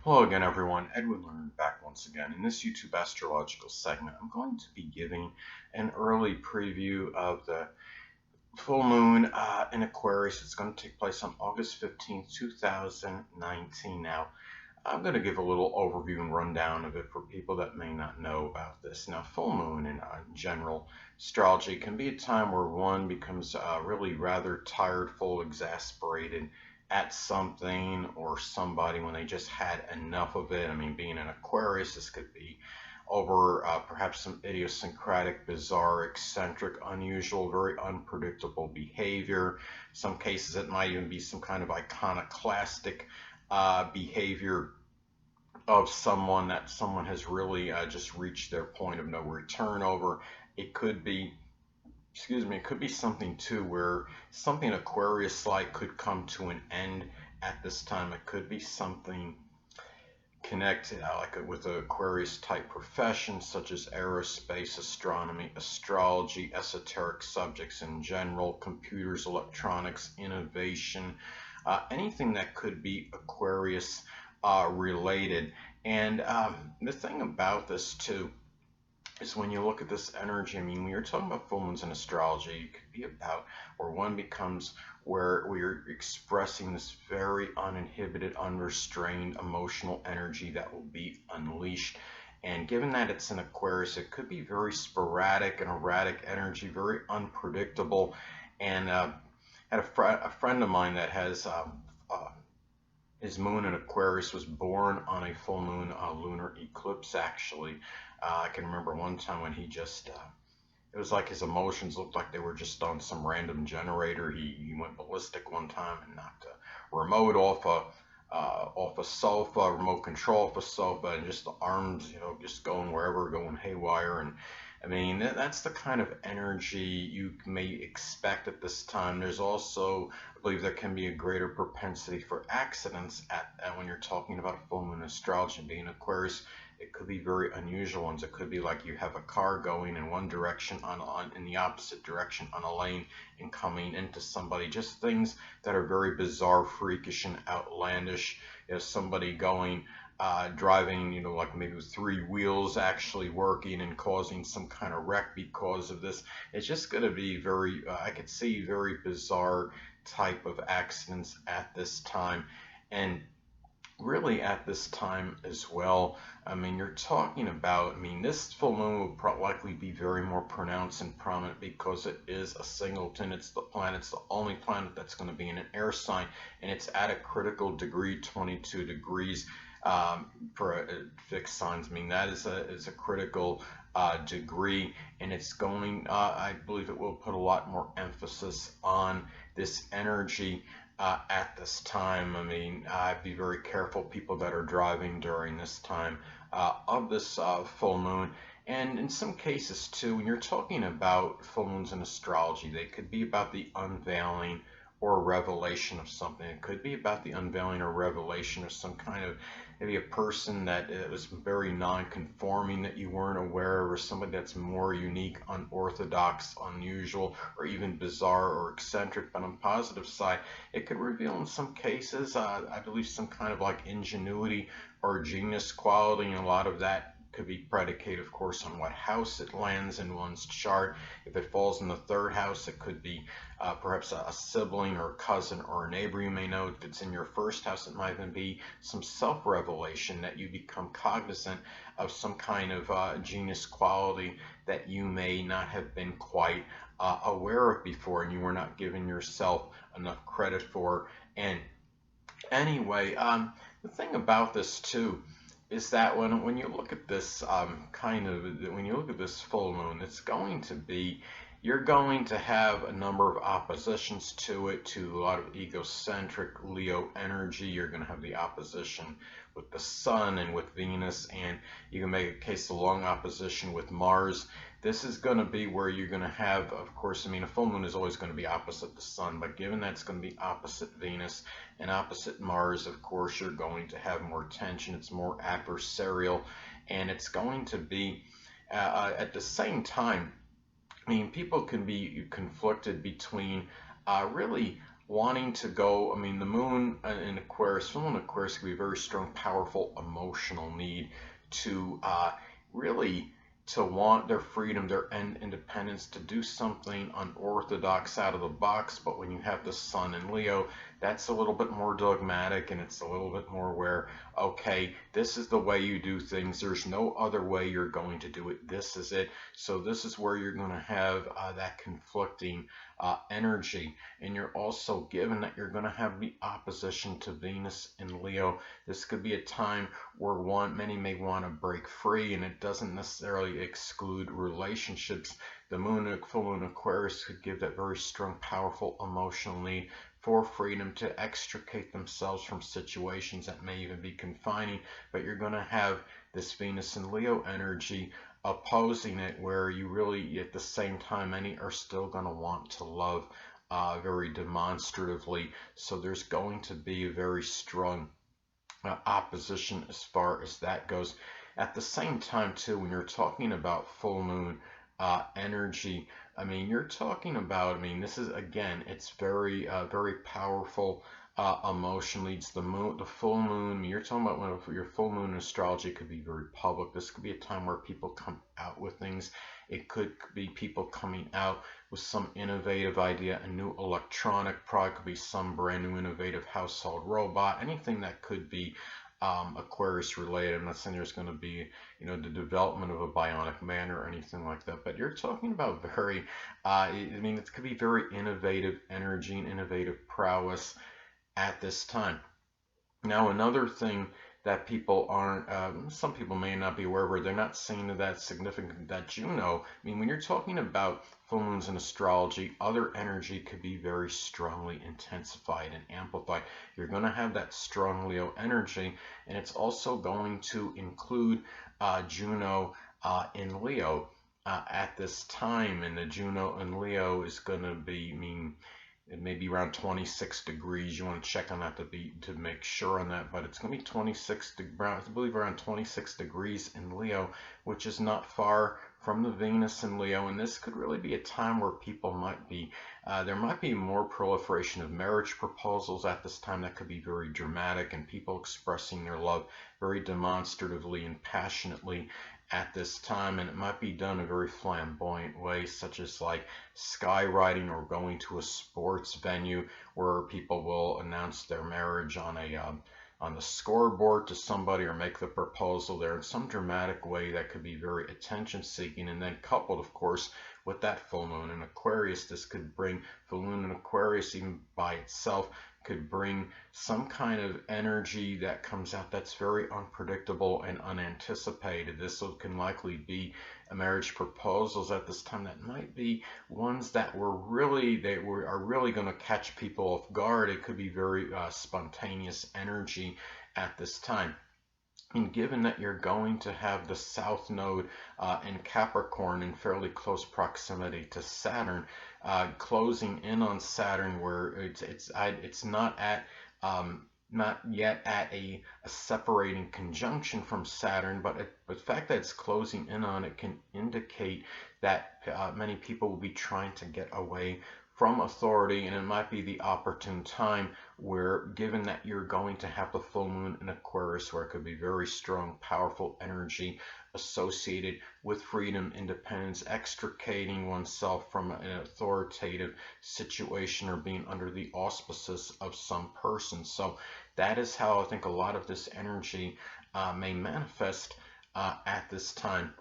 Hello again, everyone. Edwin Learnard back once again. In this YouTube astrological segment, I'm going to be giving an early preview of the full moon in Aquarius. It's going to take place on August 15th, 2019. Now, I'm going to give a little overview and rundown of it for people that may not know about this. Now, full moon in general astrology can be a time where one becomes really rather tired, full, exasperated at something or somebody when they just had enough of it. I mean, being an Aquarius, this could be over perhaps some idiosyncratic, bizarre, eccentric, unusual, very unpredictable behavior. Some cases it might even be some kind of iconoclastic behavior of someone has really just reached their point of no return over. It could be, excuse me, it could be something too where something Aquarius like could come to an end at this time. It could be something connected with an Aquarius type profession such as aerospace, astronomy, astrology, esoteric subjects in general, computers, electronics, innovation, anything that could be Aquarius related. And the thing about this too is when you look at this energy, I mean, when you're talking about full moons in astrology, it could be about where one becomes where we're expressing this very uninhibited, unrestrained emotional energy that will be unleashed. And given that it's in Aquarius, it could be very sporadic and erratic energy, very unpredictable. And had a friend of mine that has his moon in Aquarius was born on a full moon lunar eclipse, actually. I can remember one time when he just, it was like his emotions looked like they were just on some random generator. He went ballistic one time and knocked a remote off a sofa, remote control off a sofa, and just the arms, just going wherever, going haywire. And I mean, that's the kind of energy you may expect at this time. There's also, I believe there can be a greater propensity for accidents when you're talking about full moon astrology. Being Aquarius, it could be very unusual ones. It could be like you have a car going in one direction in the opposite direction on a lane and coming into somebody. Just things that are very bizarre, freakish, and outlandish. Somebody going driving, like maybe with three wheels actually working and causing some kind of wreck because of this. It's just going to be very, I could see very bizarre type of accidents at this time. And really at this time as well, I mean, you're talking about, I mean, this full moon will likely be very more pronounced and prominent because it is a singleton. It's the only planet that's going to be in an air sign, and it's at a critical degree, 22 degrees for fixed signs. I mean, that is a critical degree, and it's going, I believe it will put a lot more emphasis on this energy at this time. I mean, I'd be very careful, people that are driving during this time of this full moon. And in some cases too, when you're talking about full moons in astrology, they could be about the unveiling or revelation of something. It could be about the unveiling or revelation of some kind of, maybe a person that was very non-conforming that you weren't aware of, or somebody that's more unique, unorthodox, unusual, or even bizarre or eccentric. But on the positive side, it could reveal in some cases, I believe, some kind of like ingenuity or genius quality, and a lot of that could be predicated, of course, on what house it lands in one's chart. If it falls in the third house, it could be perhaps a sibling or a cousin or a neighbor you may know. If it's in your first house, it might even be some self-revelation that you become cognizant of some kind of genius quality that you may not have been quite aware of before, and you were not giving yourself enough credit for. And anyway, the thing about this too is that when you look at this when you look at this full moon, it's going to be, you're going to have a number of oppositions to it, to a lot of egocentric Leo energy. You're going to have the opposition with the Sun and with Venus, and you can make a case of long opposition with Mars. This is going to be where you're going to have, of course, I mean, a full moon is always going to be opposite the Sun, but given that it's going to be opposite Venus and opposite Mars, of course, you're going to have more tension. It's more adversarial, and it's going to be, at the same time, I mean, people can be conflicted between really wanting to go. I mean, the moon in Aquarius, full moon in Aquarius can be a very strong, powerful emotional need to really to want their freedom, their independence, to do something unorthodox out of the box. But when you have the sun in Leo, that's a little bit more dogmatic, and it's a little bit more where, okay, this is the way you do things. There's no other way you're going to do it. This is it. So this is where you're going to have that conflicting energy. And you're also given that you're going to have the opposition to Venus in Leo. This could be a time where many may want to break free, and it doesn't necessarily exclude relationships. The full moon Aquarius could give that very strong, powerful emotional need for freedom to extricate themselves from situations that may even be confining. But you're going to have this Venus and Leo energy opposing it, where you really, at the same time, many are still going to want to love very demonstratively. So there's going to be a very strong opposition as far as that goes. At the same time, too, when you're talking about full moon energy, I mean, you're talking about, I mean, this is, again, it's very, very powerful emotion leads. The full moon, I mean, you're talking about when your full moon in astrology could be very public. This could be a time where people come out with things. It could be people coming out with some innovative idea, a new electronic product, could be some brand new innovative household robot, anything that could be Aquarius related. I'm not saying there's going to be, the development of a bionic man or anything like that, but you're talking about very, I mean, it could be very innovative energy and innovative prowess at this time. Now, another thing that people aren't, some people may not be aware of, they're not seeing that significant, that Juno, I mean, when you're talking about full moons in astrology, other energy could be very strongly intensified and amplified. You're going to have that strong Leo energy, and it's also going to include Juno in Leo at this time. And the Juno in Leo is going to be, I mean, it may be around 26 degrees. You want to check on that to make sure on that, but it's going to be 26 I believe around 26 degrees in Leo, which is not far from the Venus in Leo. And this could really be a time where people might be, there might be more proliferation of marriage proposals at this time that could be very dramatic, and people expressing their love very demonstratively and passionately at this time. And it might be done in a very flamboyant way, such as like skywriting or going to a sports venue where people will announce their marriage on the scoreboard to somebody, or make the proposal there in some dramatic way that could be very attention seeking. And then coupled, of course, with that full moon in Aquarius, this could bring, full moon in Aquarius even by itself could bring some kind of energy that comes out that's very unpredictable and unanticipated. This can likely be a marriage proposals at this time that might be ones that are really going to catch people off guard. It could be very spontaneous energy at this time. And given that you're going to have the South Node in Capricorn in fairly close proximity to Saturn, closing in on Saturn, where it's not yet at a separating conjunction from Saturn, but the fact that it's closing in on it can indicate that many people will be trying to get away from authority, and it might be the opportune time where, given that you're going to have the full moon in Aquarius, where it could be very strong, powerful energy associated with freedom, independence, extricating oneself from an authoritative situation or being under the auspices of some person. So that is how I think a lot of this energy may manifest at this time.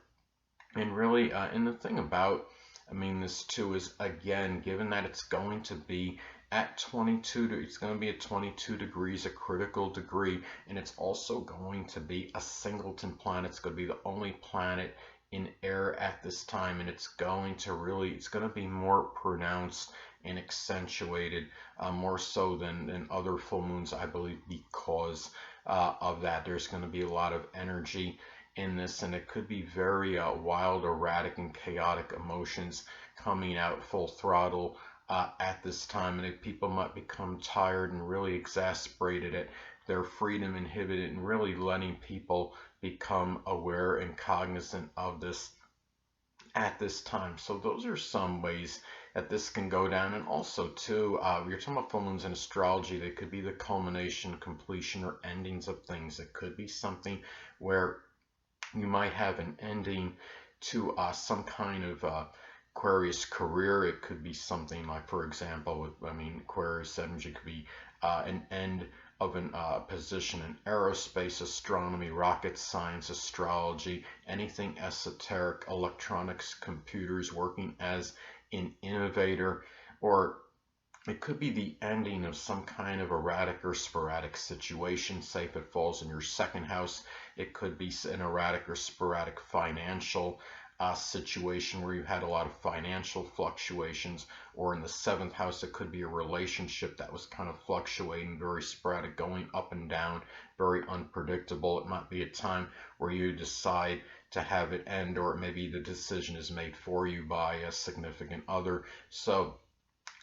And really, and the thing about, I mean, this too is, again, given that it's going to be at 22, it's going to be at 22 degrees, a critical degree, and it's also going to be a singleton planet. It's going to be the only planet in air at this time, and it's going to be more pronounced and accentuated, more so than other full moons, I believe, because of that. There's going to be a lot of energy in this, and it could be very wild, erratic, and chaotic emotions coming out full throttle at this time. And people might become tired and really exasperated at their freedom inhibited, and really letting people become aware and cognizant of this at this time. So those are some ways that this can go down. And also too, you're talking about full moons in astrology, they could be the culmination, completion, or endings of things. It could be something where you might have an ending to some kind of Aquarius career. It could be something like, for example, Aquarius energy could be an end of a position in aerospace, astronomy, rocket science, astrology, anything esoteric, electronics, computers, working as an innovator, or it could be the ending of some kind of erratic or sporadic situation. Say if it falls in your second house, it could be an erratic or sporadic financial situation where you had a lot of financial fluctuations, or in the seventh house, it could be a relationship that was kind of fluctuating, very sporadic, going up and down, very unpredictable. It might be a time where you decide to have it end, or maybe the decision is made for you by a significant other. So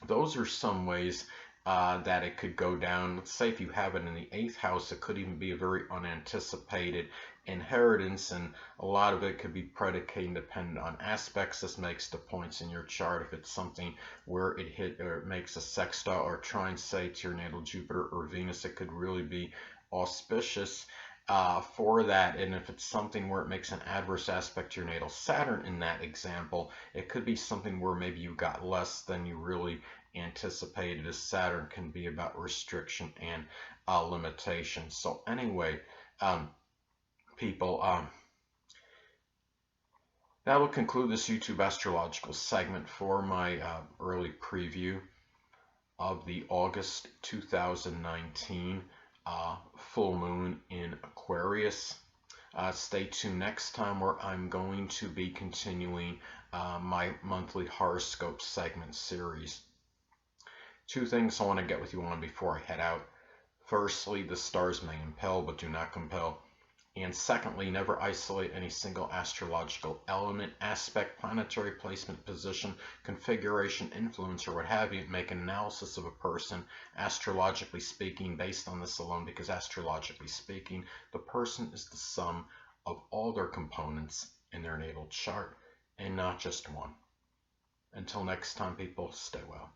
those are some ways that it could go down. Let's say if you have it in the 8th house, it could even be a very unanticipated inheritance, and a lot of it could be predicated and dependent on aspects. This makes the points in your chart. If it's something where it hit or it makes a sextile or trine, say, to your natal Jupiter or Venus, it could really be auspicious for that. And if it's something where it makes an adverse aspect to your natal Saturn in that example, it could be something where maybe you got less than you really anticipated, as Saturn can be about restriction and limitation. So anyway, people, that will conclude this YouTube astrological segment for my early preview of the August 2019 full moon in Aquarius. Stay tuned next time, where I'm going to be continuing my monthly horoscope segment series. Two things I want to get with you on before I head out. Firstly, the stars may impel but do not compel. And secondly, never isolate any single astrological element, aspect, planetary placement, position, configuration, influence, or what have you. Make an analysis of a person, astrologically speaking, based on this alone, because astrologically speaking, the person is the sum of all their components in their natal chart, and not just one. Until next time, people, stay well.